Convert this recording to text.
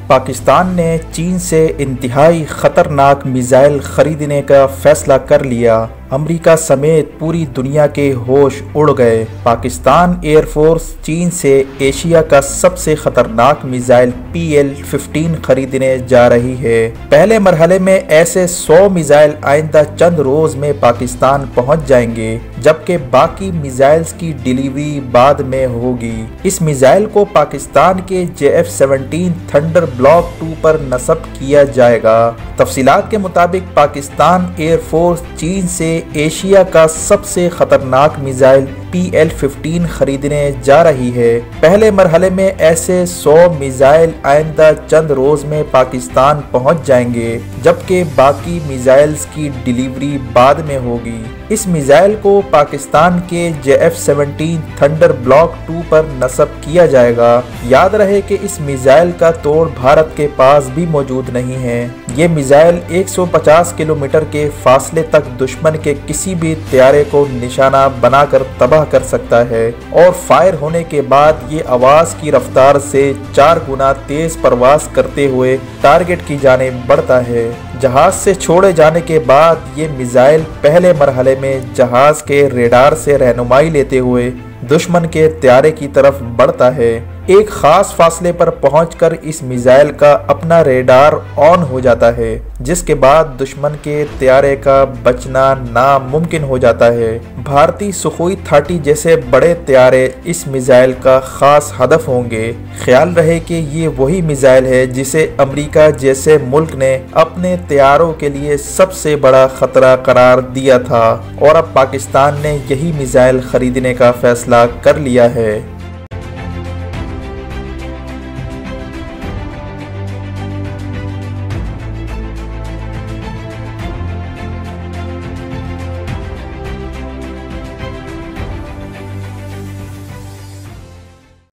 पाकिस्तान ने चीन से इंतहाई खतरनाक मिसाइल खरीदने का फैसला कर लिया। अमेरिका समेत पूरी दुनिया के होश उड़ गए। पाकिस्तान एयरफोर्स चीन से एशिया का सबसे खतरनाक मिसाइल PL-15 खरीदने जा रही है। पहले मरहले में ऐसे 100 मिसाइल आइंदा चंद रोज में पाकिस्तान पहुंच जाएंगे, जबकि बाकी मिसाइल्स की डिलीवरी बाद में होगी। इस मिसाइल को पाकिस्तान के JF-17 थंडर ब्लॉक 2 पर नस्ब किया जाएगा। तफसीलात के मुताबिक पाकिस्तान एयरफोर्स चीन से एशिया का सबसे खतरनाक मिसाइल PL-15 खरीदने जा रही है। पहले मरहले में ऐसे 100 मिसाइल आइंदा चंद रोज में पाकिस्तान पहुंच जाएंगे, जबकि बाकी मिसाइल्स की डिलीवरी बाद में होगी। इस मिसाइल को पाकिस्तान के JF-17 थंडर ब्लॉक 2 पर नस्ब किया जाएगा। याद रहे कि इस मिसाइल का तोड़ भारत के पास भी मौजूद नहीं है। ये मिसाइल 150 किलोमीटर के फासले तक दुश्मन के किसी भी तैयारे को निशाना बनाकर तबाह कर सकता है और फायर होने के बाद ये आवाज की रफ्तार से 4 गुना तेज परवास करते हुए टारगेट की जानिब बढ़ता है। जहाज से छोड़े जाने के बाद ये मिसाइल पहले मरहले में जहाज के रेडार से रहनुमाई लेते हुए दुश्मन के तैयारे की तरफ बढ़ता है। एक खास फासले पर पहुंचकर इस मिसाइल का अपना रेडार ऑन हो जाता है, जिसके बाद दुश्मन के तैयारे का बचना नामुमकिन हो जाता है। भारतीय सुखोई 30 जैसे बड़े तैयारे इस मिसाइल का खास हदफ होंगे। ख्याल रहे कि ये वही मिसाइल है जिसे अमेरिका जैसे मुल्क ने अपने तैयारों के लिए सबसे बड़ा खतरा करार दिया था और अब पाकिस्तान ने यही मिसाइल खरीदने का फैसला कर लिया है।